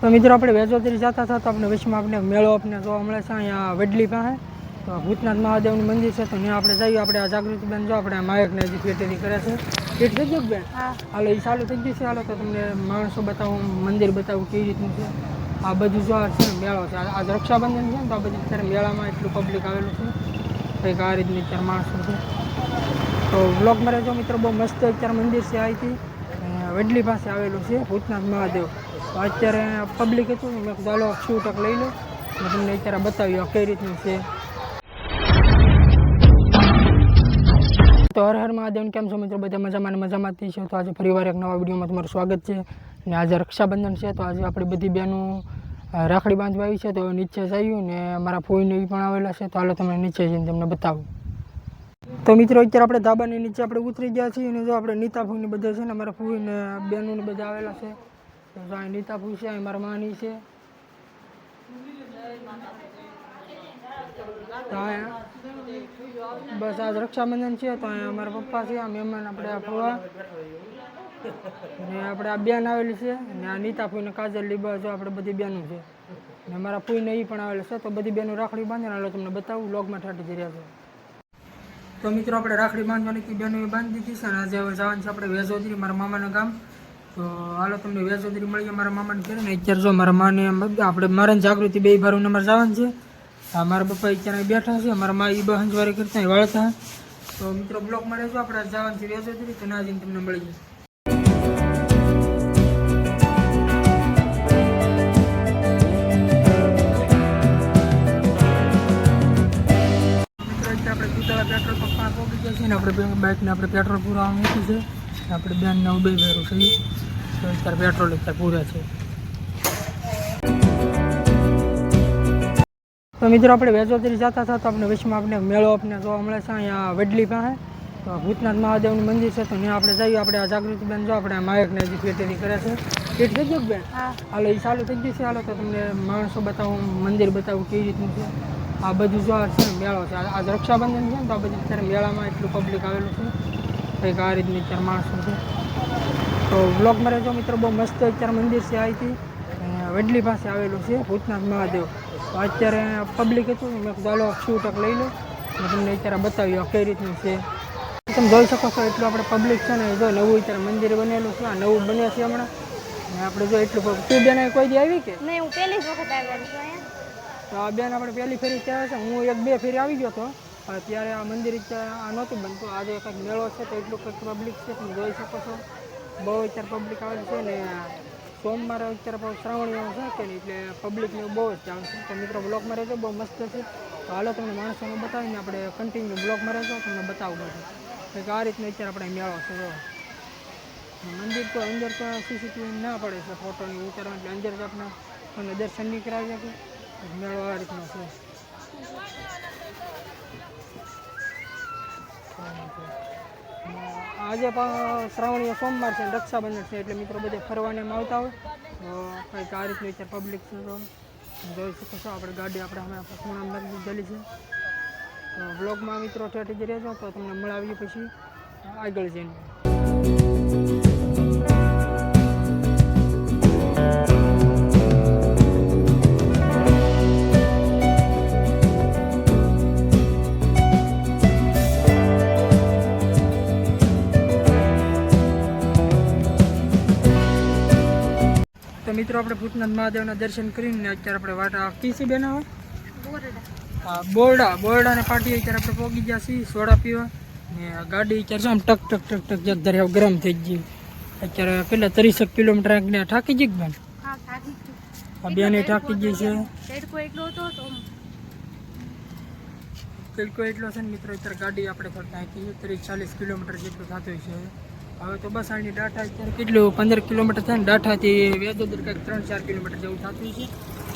તો મિત્રો આપણે વેજોદરી જતા હતા તો આપણે વિશમાં આપણે મેળો આપણે જોવા મળે છે અહીંયા વડલી પાસે તો ભૂતનાથ મહાદેવનું મંદિર છે તો ત્યાં આપણે જઈએ આપણે આ જાગૃતિબેન જો આપણે માયકને હજી પેટેરી કરે છે પેટ થઈ ગયું બેન હાલો એ ચાલુ થઈ ગયું છે હાલો તો તમને માણસો બતાવું મંદિર બતાવું કેવી રીતનું છે આ બધું જો છે ને મેળો છે આજ રક્ષાબંધન છે ને તો આ બધું અત્યારે મેળામાં એટલું પબ્લિક આવેલું છે કંઈક આ રીતની અત્યારે માણસો છે તો બ્લોગમાં રહેજો મિત્રો બહુ મસ્ત અત્યારે મંદિર છે અહીંથી વડલી પાસે આવેલું છે ભૂતનાથ મહાદેવ તો અત્યારે પબ્લિક હતું મેં ચાલો શૂટક લઈ લો અને તમને અત્યારે બતાવ્યું કઈ રીતનું છે તો હર હર મહાદેવ કેમ છો મિત્રો બધા મજામાં થઈ છે તો આજે ફરીવાર એક નવા વિડીયોમાં તમારું સ્વાગત છે અને આજે રક્ષાબંધન છે તો આજે આપણી બધી બહેનો રાખડી બાંધવા આવી છે તો નીચે જઈએ ને મારા ફોઈને એ પણ આવેલા છે તો હાલો તમને નીચે જઈને તમને બતાવું તો મિત્રો અત્યારે આપણે ધાબાની નીચે આપણે ઉતરી ગયા છીએ અને જો આપણે નીતા ફૂઈને બધા છે ને મારા ફૂઈને બહેનોને બધા આવેલા છે તો અહીં નીતા ફૂઈ છે અહીં મારા માની છે તો બસ આજ રક્ષાબંધન છે તો અહીંયા અમારા પપ્પા છે આ મહેમાન આપણે આ ફુવા ને આપણે આ બેન આવેલી છે ને આ નીતા ફૂઈને કાજલ લીબા જો આપણે બધી બહેનો છે ને મારા ફૂઈને એ પણ આવેલા છે તો બધી બહેનો રાખડી બાંધે હાલો તમને બતાવું વ્લોગમાં ઠાઠી જઈ રહ્યા છે તો મિત્રો આપણે રાખડી બાંધવાની બહેનો એ બાંધી દીધી છે અને આજે હવે જવાનું છે આપણે વેજોદરી મારા મામાના ગામ તો હાલો તમને વેજોદરી મળીએ મારા મામાને ઘરે ને અત્યારે જો મારા માને આપણે મારા જાગૃતિ બે ભારું અમારે જવાનું છે હા મારા પપ્પા અત્યારે બેઠા છે મારા મા એ હંજવારી કરતા વાળતા તો મિત્રો બ્લોકમાં રહેજો આપણે જવાનું છે વેજોદરી તો ના જઈને તમને મળીએ આપણે દૂધવાળા પેટ્રોલ પંપ પાસે પહોંચી ગયા છીએ ને આપણે બાઇકને આપણે પેટ્રોલ પૂરા મૂકી છે આપણે બેનને ઉભે ભેરું છે તો અત્યારે પેટ્રોલ અત્યારે પૂરા છે તો મિત્રો આપણે વેજોદરી જતા હતા તો આપણે વિશમાં આપણે મેળો આપણે જોવા મળે છે અહીંયા વડલી પાસે તો ભૂતનાથ મહાદેવનું મંદિર છે તો ત્યાં આપણે જઈએ આપણે આ જાગૃતિબેન જો આપણે માયકને હજી પેટેરી કરે છે પેટ થઈ ગયું બેન હાલો એ ચાલુ થઈ ગયું છે હાલો તો તમને માણસો બતાવું મંદિર બતાવું કેવી રીતનું છે આ બધું જો છે ને મેળો છે આજ રક્ષાબંધન છે ને તો આ બધું અત્યારે મેળામાં એટલું પબ્લિક આવેલું છે કંઈક આ રીતની અત્યારે માણસો છે તો બ્લોગમાં રહેજો મિત્રો બહુ મસ્ત અત્યારે મંદિર છે અહીંથી વડલી પાસે આવેલું છે ભૂતનાથ મહાદેવ તો અત્યારે પબ્લિક હતું મેં ચાલો શૂટક લઈ લો અને તમને અત્યારે બતાવ્યું કઈ રીતનું છે તમે જોઈ શકો છો એટલું આપણે પબ્લિક છે ને જો નવું અત્યારે મંદિર બનેલું છે આ નવું બને છે હમણાં ને આપણે જો એટલું તું બેન કોઈ દી આવી કે નહીં હું પહેલી વખત આવેલી છું તો આ બેન આપણે પહેલી ફેરી ત્યાં છે હું એક બે ફેરી આવી ગયો હતો ત્યારે આ મંદિર આ નહોતું બનતું આજે કંઈક મેળો છે તો એટલું કંઈક પબ્લિક છે તમે જોઈ શકો છો બહુ અત્યારે પબ્લિક આવેલી છે ને સોમવારે અત્યારે શ્રાવણીઓ છે કે નહીં એટલે પબ્લિકને બહુ જ ચાલે છે તો મિત્રો બ્લોગમાં રહેજો બહુ મસ્ત છે તો હાલો તમને માણસોને બતાવીને આપણે કન્ટિન્યુ બ્લોગમાં રહેજો તમને બતાવું બધું કંઈક આ રીતનું અત્યારે આપણે મેળો છે જો મંદિર તો અંદર તો સીસીટીવી ના પડે છે ફોટોની ઉતારવા એટલે અંદર તો આપણે દર્શન નહીં કરાવી શકે મેળો આ રીતનો છે આજે પણ શ્રાવણીય સોમવાર છે રક્ષાબંધન છે એટલે મિત્રો બધે ફરવાને આવતા હોય તો કંઈક આ રીતનું અત્યારે પબ્લિક છે તો જોઈ શકો છો આપણે ગાડી આપણે હમણાં ખૂણામાં લીધેલી છે તો બ્લોગમાં મિત્રો ઠેઠી જ રહેજો તો તમને મળાવીએ પછી આગળ જઈને તો મિત્રો આપણે ભૂતનાથ મહાદેવના દર્શન કરીને અત્યારે આપણે વાટા કીસી બેન આવે હા બોરડાને પાટી અત્યારે આપણે પહોંચી ગયા છીએ સોડા પીવા ને ગાડી અત્યારે આમ ટક ટક ટક ટક જગધારે ગરમ થઈ ગઈ અત્યારે કેટલા 30 કિલોમીટર થાકી ગઈ બેન આ બેન થાકી ગઈ છે તડકો એટલો છે ને મિત્રો અત્યારે ગાડી આપણે કરતા 30-40 કિલોમીટર જેટલું થતું છે હવે તો બસ આની ડાઠા અત્યારે કેટલું 15 કિલોમીટર થાય ને ડાઠાથી વેજોદરી કંઈક 3-4 કિલોમીટર જેવું થતું છે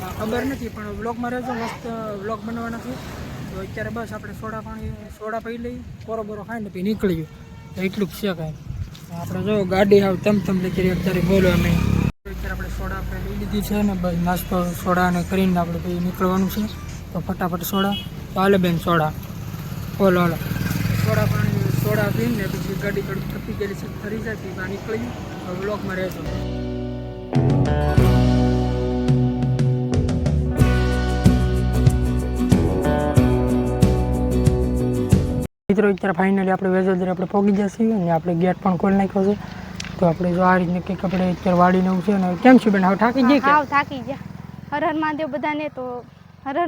ખબર નથી પણ વ્લોગમાં રહેજો મસ્ત વ્લોગ બનાવવાના છે તો અત્યારે બસ આપણે સોડા પી લઈ બોરો ખાઈને પછી નીકળી ગયું એટલું જ છે કાંઈ આપણે જો ગાડી આવ તમ લેતી અત્યારે બોલો અમે અત્યારે આપણે સોડા આપણે લઈ લીધી છે ને બસ નાસ્તો સોડા ને કરીને આપણે પછી નીકળવાનું છે તો ફટાફટ સોડા તો હાલે બેન સોડા બોલો હાલો સોડા પીને પછી ગાડી તપી ગયેલી છે ફરી જાય પછી નીકળી બ્લોકમાં રહેજો મિત્રો અત્યારે ફાઇનલી આપણે વેજોદરી આપણે પહોંચી જશે અને આપણે ગેટ પણ ખોલી નાખ્યો છે. તો આપણે જો આ રીતને કંઈક આપણે અત્યારે વાડીને એવું છે ને કેમ છે બેન હાવ થાકી ગયા હાવ થાકી ગયા. હર હર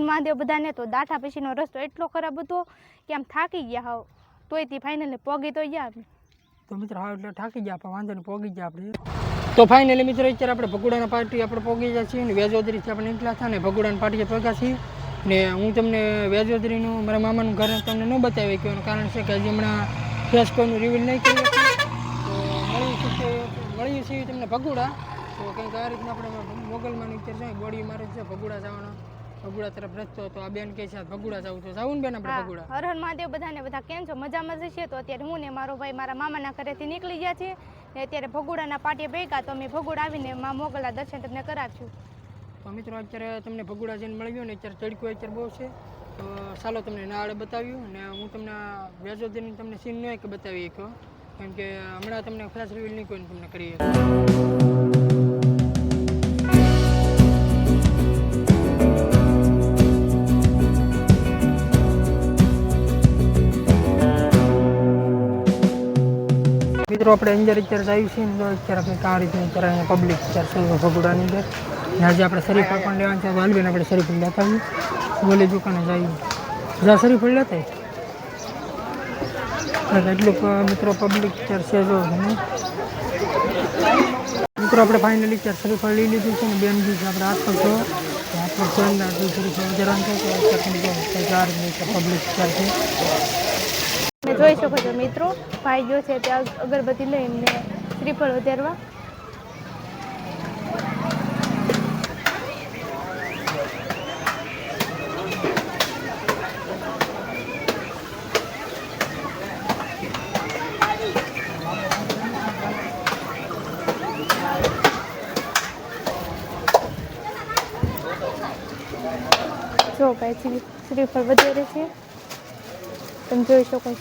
મહાદેવ બધાને તો દાઠા પછીનો રસ્તો એટલો ખરાબ હતો કે આમ થાકી ગયા હાવ. તોય તે ફાઇનલી પહોંચી તો ગયા અમે. તો મિત્રો હાવ એટલે થાકી ગયા પણ વાંધો નહીં પહોંચી ગયા આપણે. તો ફાઇનલી મિત્રો અત્યારે આપણે ભગુડાના પાર્ટી આપણે પહોંચી ગયા છીએ અને વેજોદરીથી આપણે નીકળ્યા હતા ને ભગુડાના પાર્ટીએ પહોંચ્યા છીએ. ને હું તમને વેજોદરીનું મારા મામાનું ઘર તમને ન બતાવી ગયું કારણ છે કે હજી હમણાં ફેસ કોઈનું રિવીલ નહીં કર્યું તો મળ્યું છે તમને ભગુડા. તો કંઈક આ રીતના આપણે મોગલમાં અત્યારે છે બોડી મારે છે ભગુડા જવાનો ભગુડા તરફ રસ્તો તો આ બેન કહે છે ભગુડા જવું તો જવું ને બેન આપણે ભગુડા. હર હર મહાદેવ બધાને બધા કેમ છો મજામાં જશે. તો અત્યારે હું ને મારો ભાઈ મારા મામાના ઘરેથી નીકળી ગયા છે ને અત્યારે ભગુડાના પાટીએ ભેગા તો અમે ભગુડા આવીને મા મોગલના દર્શન તમને કરાવશું. તો મિત્રો અત્યારે તમને ભગુડા જઈને મળી ગયો ને અત્યારે તડકો અત્યારે બહુ છે તો ચાલો તમને નાળે બતાવ્યું અને હું તમને વેજોદરીની તમને સીન નહીં કે બતાવી શક્યો કેમ કે હમણાં તમને ફેસ રિવીલ નહીં કોઈને તમને કરી મિત્રો આપણે અંદર અત્યારે આવ્યું છે ને તો અત્યારે આપણે આ રીતની અત્યારે અહીંયા પબ્લિક અત્યારે છે ભગુડાની અંદર ને આજે આપણે શરીફળ પણ લેવાનું છે તો હાલવીને આપણે શરીફળ લેતા આવીએ બોલી દુકાને જઈએ જ્યાં શરીફળ લેતા એટલું મિત્રો પબ્લિક અત્યારે છે જો મિત્રો આપણે ફાઇનલી અત્યારે શરીફળ લઈ લીધું છે ને બેન બી આપણે હાથ પર છો હાથ પર છે શરીફળ જરાન છે તો અત્યારે પબ્લિક અત્યારે છે. તમે જોઈ શકો છો મિત્રો ભાઈ ગયો છે ત્યાં અગરબત્તી લઈને શ્રીફળ વધારવા. જો ભાઈ શ્રીફળ વધારે છે તમે જોઈ શકો છો.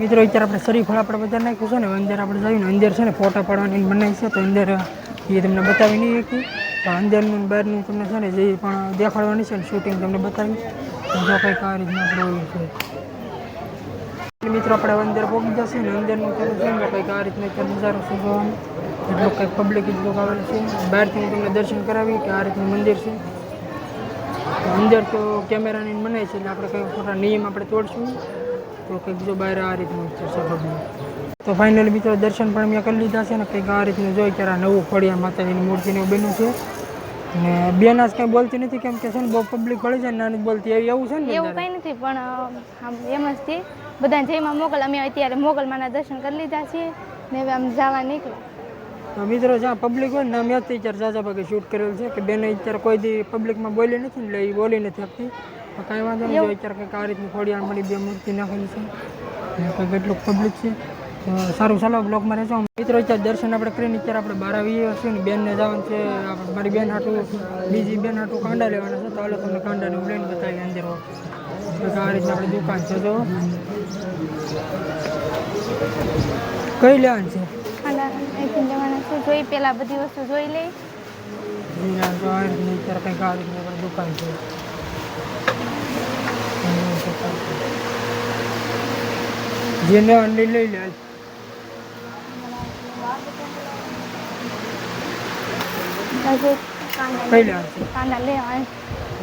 મિત્રો અત્યારે આપણે શરીફળ આપણે બધા નાખ્યું છે ને અંદર આપણે જઈએ ને અંદર છે ને ફોટા પાડવાની બનાવી છે તો અંદર એ તમને બતાવી નહીં હતી તો અંદરનું બહારનું તમને છે ને જે પણ દેખાડવાની છે ને શૂટિંગ તમને બતાવી જો કંઈક આ રીતના આપણે હોય છે. મિત્રો આપણે અંદર પહોંચી જશે ને અંદરનું થોડું છે ને કંઈક આ રીતના અત્યારે નજારો છે જોવાનું એટલું કંઈક પબ્લિક એટલું આવેલું છે. બહારથી હું તમને દર્શન કરાવી કે આ રીતનું મંદિર છે. અંદર તો કેમેરાની મનાય છે એટલે આપણે કંઈ ખોટા નિયમ આપણે તોડશું તો કંઈક જો બહાર આ રીતનું છે પબ્લિક. તો ફાઇનલી મિત્રો દર્શન પણ મેં કરી લીધા છે ને કંઈક આ રીતનું જોઈ કે આ નવું ખોડિયાર માતાજીની મૂર્તિને એવું બન્યું છે ને બેન આજ કંઈ બોલતી નથી કેમ કે છે ને બહુ પબ્લિક પડી જાય ને નાની બોલતી એવું છે ને એવું કંઈ નથી પણ આમ એમ જ થી બધા જયમાં મોગલ અમે અત્યારે મોગલમાંના દર્શન કરી લીધા છીએ ને હવે આમ જવા નીકળ્યા. તો મિત્રો જ્યાં પબ્લિક હોય ને મેં અત્યારે જાજા ભાગે શૂટ કરેલું છે કે બેન અત્યારે કોઈ દી પબ્લિકમાં બોલી નથી ને એટલે એ બોલી નથી શકતી તો કાંઈ વાંધો નહીં અત્યારે કંઈક આ રીતની ખોડિયાર મળી બે મૂર્તિ નાખેલી છે કંઈક એટલું પબ્લિક છે તો સારું ચાલો બ્લોગમાં રહેજો. મિત્રો અત્યારે દર્શન આપણે કરીને અત્યારે આપણે બહાર આવીએ છીએ ને બેનને જવાનું છે મારી બેન હાટું બીજી બેન હાટું કાંડા લેવાના છે તો હાલો તમને કાંડાને લઈને બતાવીએ અંદર આ રીતના આપણી દુકાન છે તો કઈ લેવાની છે અહીંથી લેવાના છે જોઈ પહેલાં બધી વસ્તુ જોઈ લઈ અત્યારે કંઈક આ રીતની આપણી દુકાન છે. જેને અંડી લઈ લે કઈ લે કાંડા લેવા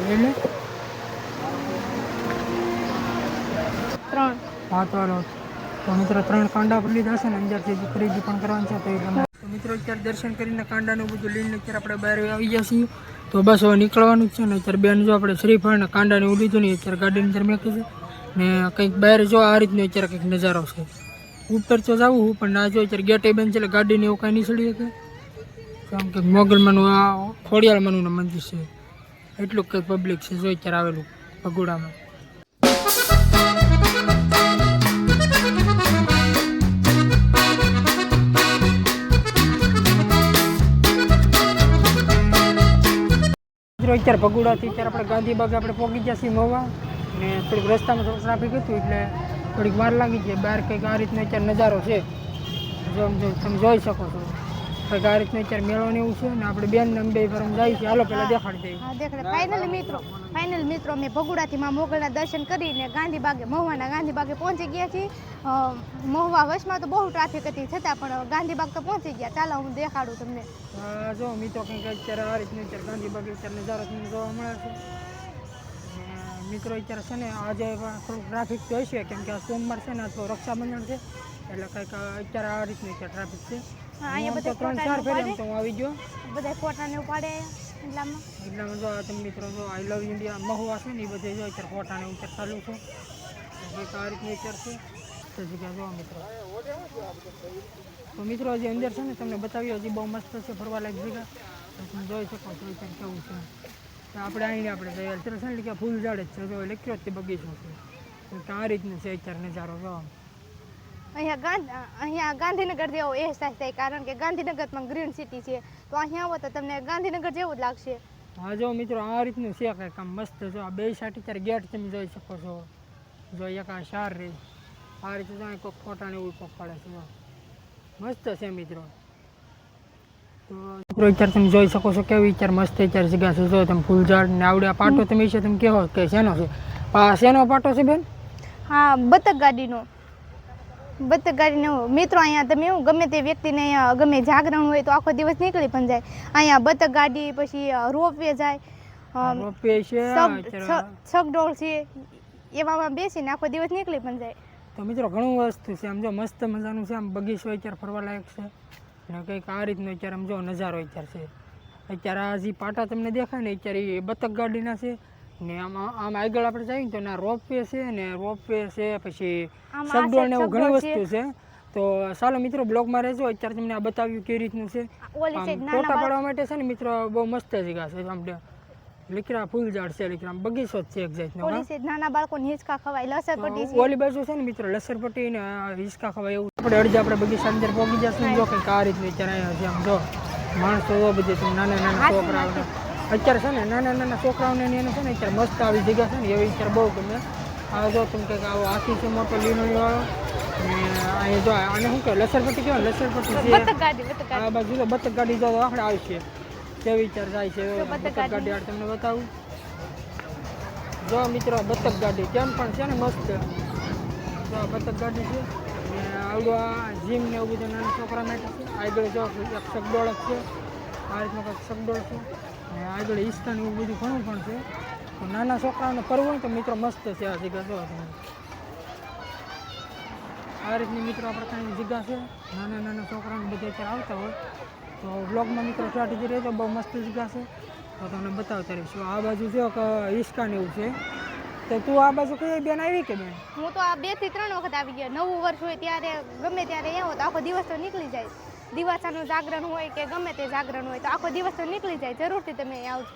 લઈ લે 3 હા તો મિત્રો 3 કાંડા પર લીધા છે ને અંદરથી ખરીદી પણ કરવાની છે તો એ તમે તો મિત્રો અત્યારે દર્શન કરીને કાંડાનું બધું લઈને અત્યારે આપણે બહાર આવી ગયા છીએ તો બસ હવે નીકળવાનું જ છે ને અત્યારે બેન જો આપણે શ્રીફળ ને કાંડાને એવું લીધું નહીં અત્યારે ગાડીની અંદર મેકી છે ને કંઈક બહાર જો આ રીતનો અત્યારે કંઈક નજારો છે ઉપર તો જવું હું પણ ના જો અત્યારે ગેટે બંધ છે એટલે ગાડીને એવું કાંઈ નહીં ચડી શકે કેમ કે મોગલમાંનું આ ખોડિયારમાંનું મંદિર છે એટલું કંઈક પબ્લિક છે જો અત્યારે આવેલું ભગુડામાં. અત્યારે ભગુડાથી અત્યારે આપણે ગાંધીબાગ આપણે પહોંચી ગયા છીએ મહુવા ને થોડીક રસ્તામાં થોડું ટ્રાફિક હતું એટલે થોડીક વાર લાગી છે. બહાર કંઈક આ રીતનો અત્યારે નજારો છે જો તમે જોઈ શકો છો કંઈક આ રીતનું અત્યારે મેળો ને એવું છે ને આપણે બેન ને બે ફરમ જાય છે. હાલો પેલા દેખાડી દઈએ. હા દેખાડે. ફાઇનલ મિત્રો અમે ભગુડાથી માં મોગલના દર્શન કરીને ગાંધીબાગે મહુવાના ગાંધીબાગે પહોંચી ગયા છીએ. મહુવા વચમાં તો બહુ ટ્રાફિક હતી છતાં પણ ગાંધીબાગ તો પહોંચી ગયા. ચાલો હું દેખાડું તમને. જો મિત્રો કંઈક અત્યારે આ રીતનું અત્યારે ગાંધીબાગ અત્યારે નજારો તમને જોવા મળે છે. મિત્રો અત્યારે છે ને આજે થોડુંક ટ્રાફિક તો હશે કેમ કે આ સોમવાર છે ને તો રક્ષાબંધન છે એટલે કંઈક અત્યારે આ રીતનું અત્યારે ટ્રાફિક છે. અહીંયા બધા 3-4 ફેરી તો હું આવી ગયો. બધા ફોટા ને ઉપાડે એટલામાં જો તમે મિત્રો જો આઈ લવ ઇન્ડિયા મહુવા છે ને એ બધે જો અત્યારે ફોટા ને અત્યારે ચાલુ છે. કંઈક આ રીતનું અત્યારે છે તો જગ્યા જો મિત્રો. તો મિત્રો હજી અંદર છે ને તમને બતાવ્યું હજી બહુ મસ્ત છે ફરવા લાયક જગ્યા. તમે જોઈ શકો છો અત્યારે કેવું છે. આપણે આવીને આપણે જઈએ અત્યારે છે ને કે ફૂલ ઝાડ જ છે જો લખ્યો જ તે બગીચો છે. આ રીતનું છે અત્યારે નજારો જો. અહીંયા ગાંધીનગર જેવો અહેસાસ થાય કારણ કે ગાંધીનગરમાં ગ્રીન સિટી છે તો અહીંયા આવો તો તમને ગાંધીનગર જેવું જ લાગશે. હા જો મિત્રો આ રીતનું છે કંઈક આમ મસ્ત જો આ બે સાઈડ અત્યારે ગેટ તમે જોઈ શકો છો. જો એક આ શાર રહી આ રીતે જો કોઈક ફોટા ને એવું કોક પડે છે જો મસ્ત છે મિત્રો. તો મિત્રો અત્યારે તમે જોઈ શકો છો કેવી અત્યારે મસ્ત અત્યારે જગ્યા છે જો તમે ફૂલ ઝાડ ને આવડે આ પાટો તમે છે તમે કહો કે શેનો છે? શેનો પાટો છે બેન? હા બતક ગાડીનો મિત્રો. અહીંયા તમે એવું ગમે તે વ્યક્તિને અહીંયા ગમે જાગરણ હોય તો આખો દિવસ નીકળી પણ જાય. અહીંયા બતક ગાડી પછી રોપવે જાય રોપવે છે છગડોળ છે એવામાં બેસીને આખો દિવસ નીકળી પણ જાય. તો મિત્રો ઘણું વસ્તુ છે આમ જો મસ્ત મજાનું છે આમ બગીચો અત્યારે ફરવા લાયક છે અને કંઈક આ રીતનો અત્યારે આમ જો નજારો અત્યારે છે. અત્યારે આ જે પાટા તમને દેખાય ને અત્યારે એ બતક ગાડીના છે ને આમ આગળ આપણે જઈએ ને તો ના રોપવે છે ને રોપવે છે પછી સગડોળ ને એવું ઘણી વસ્તુ છે. તો ચાલો મિત્રો બ્લોગમાં રહેજો. અત્યારે તમને આ બતાવ્યું કેવી રીતનું છે. ફોટા પાડવા માટે છે ને મિત્રો બહુ મસ્ત જગ્યા છે. આમ લીકરા ફૂલ ઝાડ છે લીકરા બગીચો જ છે એક જાતનો. નાના બાળકોને હિંચકા ખવાય લસરપટ્ટી છે ઓલી બાજુ છે ને મિત્રો લસરપટ્ટી ને હિંચકા ખવાય એવું. આપણે અડધા આપણે બગીચા અંદર પહોંચી જશું જો કંઈક આ રીતનું અત્યારે અહીંયા આમ જો માણસો જો બધે તમે નાના છોકરાઓ અત્યારે છે ને નાના છોકરાઓને એને છે ને અત્યારે મસ્ત આવી જગ્યા છે ને એવી અત્યારે બહુ ગમે. આ જો તમે કંઈક આવો હાથી છે મોટો લીનોળી વાળો ને અહીંયા જો આને શું કહેવાય લસરપટ્ટી કહેવાય લસરપટ્ટી છે. આ બાજુ તો બતક ગાડી જો આપણે આવશે કેવી વિચાર જાય છે બતક ગાડી આ તમને બતાવું. જો મિત્રો બતક ગાડી કેમ પણ છે ને મસ્ત જો બતક ગાડી છે ને આવડું આ જીમ ને એવું બધું નાના છોકરા માટે છે. આગળ જો એક સગડોળ છે આ રીતનો કંઈક સગડોળ છે અને આગળ ઈસ્ટાન એવું બધું ઘણું પણ છે. તો નાના છોકરાઓને ફરવું હોય તો મિત્રો મસ્ત છે આ જગ્યા જો તમે. આ રીતની મિત્રો આ પ્રકારની જગ્યા છે. નાના છોકરાઓને બધા અત્યારે આવતા હોય તો બ્લોગમાં મિત્રો સ્ટ્રેટેજી રહેતો બહુ મસ્ત જગ્યા છે તો તમને બતાવતા રહીશું. આ બાજુ જો કે હિંચકા ને એવું છે. તો તું આ બાજુ કઈ બેન આવી કે બેન? હું તો આ 2 થી 3 વખત આવી ગયા. નવું વર્ષ હોય ત્યારે ગમે ત્યારે આવો તો આખો દિવસ તો નીકળી જાય. દિવાસાનું જાગરણ હોય કે ગમે તે જાગરણ હોય તો આખો દિવસ તો નીકળી જાય. જરૂરથી તમે આવજો.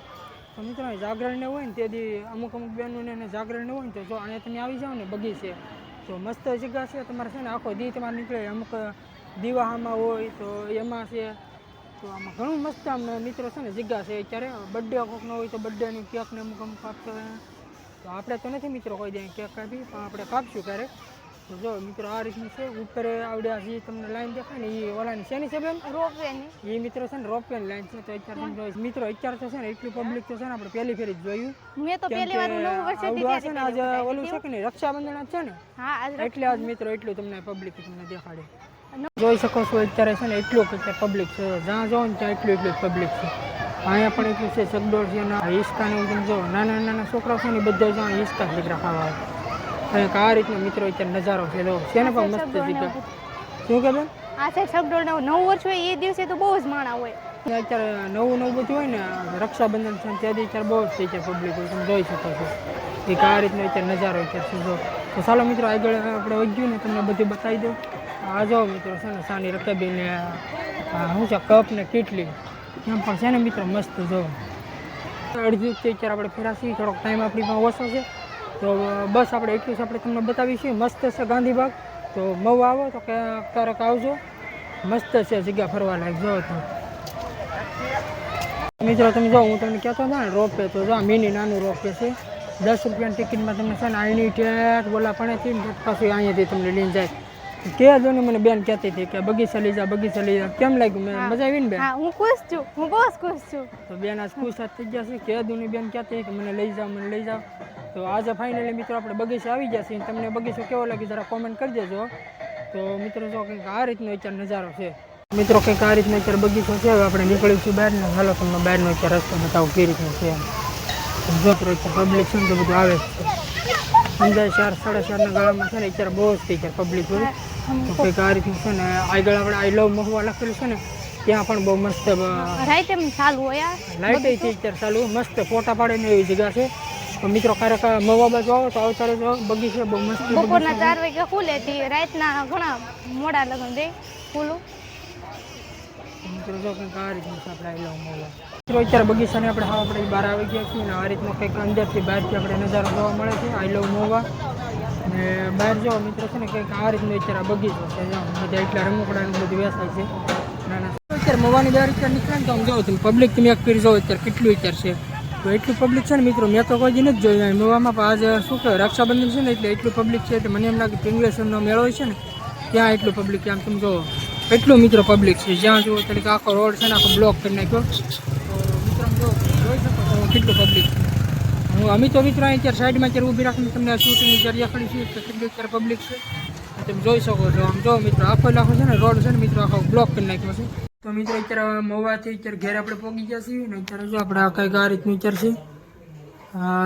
તો મિત્રો જાગરણ ને હોય ને તેથી અમુક બહેનોને જાગરણ ને હોય ને તો જો અહીંયા તમે આવી જાઓ ને બગીચે તો મસ્ત જગ્યા છે. તમારે છે ને આખો દી તમારે નીકળે. અમુક દિવાહામાં હોય તો એમાં છે તો આમાં ઘણું મસ્ત આમ મિત્રો છે ને જગ્યા છે. અત્યારે બર્થડે કોઈકનો હોય તો બર્થડેની કેક ને અમુક કાપતા હોય તો આપણે તો નથી મિત્રો કોઈ દે કેક કાપી પણ આપણે કાપશું ક્યારેક. તો જો મિત્રો આ રીતનું છે. ઉપર આવડ્યા જે તમને લાઈન દેખાય ને એ ઓલાની શેની છે બેન? રોપવેની. એ મિત્રો છે ને રોપવેની લાઈન છે. તો અત્યારે મિત્રો અત્યારે તો છે ને એટલું પબ્લિક તો છે ને આપણે પહેલી ફેરી જ જોયું. મેં તો પહેલી વાર નવું વર્ષે છે ને આજે ઓલું છે કે ને રક્ષાબંધન છે ને એટલે આજ મિત્રો એટલું તમને પબ્લિક તમને દેખાડે. જોઈ શકો છો અત્યારે છે ને એટલું પબ્લિક છે. જ્યાં જાઓ ને ત્યાં એટલું પબ્લિક છે. અહીંયા પણ એટલું છે સગડોળ છે ને હિંચકા ને એવું જો નાના છોકરાઓ છે ને બધા જ્યાં હિંચકા દીકરા ખાવા આવે. કંઈક આ રીતનો મિત્રો અત્યારે નજારો છે જો છે ને પણ મસ્ત જગ્યા. શું કે બેન? આ સાઈડ સગડોળ નવું વર્ષ હોય એ દિવસે તો બહુ જ માણા હોય. અત્યારે નવું બધું હોય ને રક્ષાબંધન છે ત્યાંથી અત્યારે બહુ જ અત્યારે પબ્લિક હોય તમે જોઈ શકો છો. એક આ રીતનો અત્યારે નજારો અત્યારે છે જો. તો ચાલો મિત્રો આગળ આપણે વધ્યું ને તમને બધું બતાવી દઉં. આ જો મિત્રો છે ને સાની રકાબીને શું છે કપ ને કેટલી એમ પણ છે ને મિત્રો મસ્ત જો. અડધી અત્યારે આપણે ફેરાશી થોડોક ટાઈમ આપણી પાસે ઓછો છે તો બસ આપણે એટલું જ આપણે તમને બતાવીશું. મસ્ત છે ગાંધીબાગ. તો મહુવા આવો તો ક્યારેક આવજો. મસ્ત છે જગ્યા ફરવા લાયક જો તો મિત્રો તમે જો હું તમને કહેતો હતો ને રોપવે તો જો મિની નાનું રોપવે છે. 10 રૂપિયાની ટિકિટમાં તમને છે ને અહીંની ઠેઠ બોલા પણેથી પાછું અહીંયાથી તમને લઈને જાય કે જો ને મને બેન કહેતી હતી કે બગીચા લઈ જા કેમ લાગ્યું મેં મજા આવી ને બેન? હા હું ખુશ છું, હું બહુ જ ખુશ છું. તો બેન આજ ખુશ થઈ ગયા છે કે દુની બેન કહેતી કે મને લઈ જાઓ. તો આજે ફાઇનલી મિત્રો આપણે બગીચે આવી ગયા છીએ. તમને બગીચો કેવો લાગે જરા કોમેન્ટ કરી દેજો. તો મિત્રો જો કંઈક આ રીતનો અત્યારે નજારો છે. મિત્રો કંઈક આ રીતનો અત્યારે બગીચો છે. હવે આપણે નીકળીશું બહાર ને હાલો તમને બહારનો અત્યારે રસ્તો બતાવું કેવી રીતનો છે. જો પબ્લિક છે ને તો બધું આવે છે. સમજાય 4-4:30 ના ગાળામાં છે ને અત્યારે બહુ જ થઈ જાય પબ્લિક હોય. તો કંઈક આ રીતનું છે ને આગળ આપણે આઈ લવ મહુવા લખેલું છે ને ત્યાં પણ બહુ મસ્ત રાઈટ એમ ચાલુ હોય લાઈટ અત્યારે ચાલુ મસ્ત ફોટા પાડે એવી જગ્યા છે. તો મિત્રો ક્યારેક મહુવા બાજુ આવો તો આવતા રહેજો. બગીચો બહુ મસ્ત બપોરના 4 વાગે ખુલે થી રાતના ઘણા મોડા લગન દે ખુલ્લું. મિત્રો જો કંઈક આ રીતનું છે આપણે આઈ લવ મહુવા. મિત્રો અત્યારે બગીચાને આપણે બહાર આવી ગયા છીએ ને આ રીતનો કંઈક અંદરથી બહારથી આપણે નજારો જોવા મળે છે આઈ લવ મહુવા. અને બહાર જો મિત્રો છે ને કંઈક આ રીતનો અત્યારે બગીચો છે. બધા એટલા રમકડાનું બધું વેચાય છે નાના. અત્યારે મહુવાની બહાર અત્યારે નીકળે ને તો આમ જોવો તમે પબ્લિક તમે એક કરી જાઓ અત્યારે કેટલું અત્યારે છે. તો એટલું પબ્લિક છે ને મિત્રો મેં તો કોઈ દી નથી જોયું મહુવામાં. પણ આજે શું કહેવાય રક્ષાબંધન છે ને એટલે એટલું પબ્લિક છે એટલે મને એમ લાગે પિંગલેશ્વરનો મેળો હોય છે ને ત્યાં એટલું પબ્લિક છે. આમ તમે જોવો એટલું મિત્રો પબ્લિક છે જ્યાં જુઓ તરીકે આખો રોડ છે ને આખો બ્લોક કરી નાખ્યો. તો મિત્રો જો જોઈ શકો તો કેટલું પબ્લિક છે. અમે તો મિત્રો અત્યારે સાઈડમાં અત્યારે ઊભી રાખીને તમને શૂટિંગની જગ્યા ખડી છે તો કેટલું અત્યારે પબ્લિક છે તમે જોઈ શકો છો. આમ જો મિત્રો આખો છે ને રોડ છે ને મિત્રો આખો બ્લોક કરી નાખ્યો છે. તો મિત્રો અત્યારે મહુવાથી અત્યારે ઘેર આપણે પહોંચી ગયા છીએ ને અત્યારે જો આપણે આ કંઈક આ રીતનું અત્યારે છે.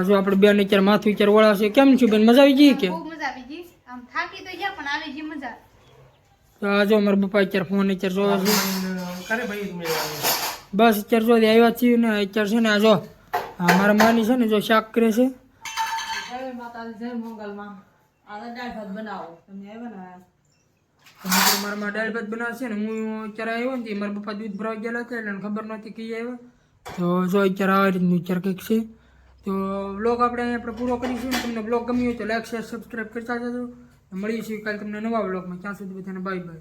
જો આપણે બેન અત્યારે માથું અત્યારે વળા છે. કેમ છું બેન મજા આવી ગઈ કે? બહુ મજા આવી ગઈ. આમ થાકી તો ગયા પણ આવી ગઈ મજા. તો આ જો મારા પપ્પા અત્યારે ફોન અત્યારે જોવે છે. બસ અત્યારે જો આવ્યા છીએ ને અત્યારે છે ને આ જો મારા માની છે ને જો શાક કરે છે. જય માતાજી, જય મંગલમાં. આ દાળ ભાત બનાવો તમે આવ્યા ને મારા માં દાળ ભાત બનાવશે ને હું અત્યારે આવ્યો ને મારા પપ્પા દૂધ ભરાવા ગયેલા હતા એટલે ખબર નહોતી કઈ આવ્યા. તો જો અત્યારે આ રીતનું અત્યારે કંઈક છે. તો બ્લોગ આપણે પૂરો કરીશું ને તમને બ્લોગ ગમ્યું હોય તો લાઈક શેર સબસ્ક્રાઈબ કરતા જજો. મળીશું કાલે તમને નવા બ્લોગમાં. ત્યાં સુધી બધાને બાય બાય.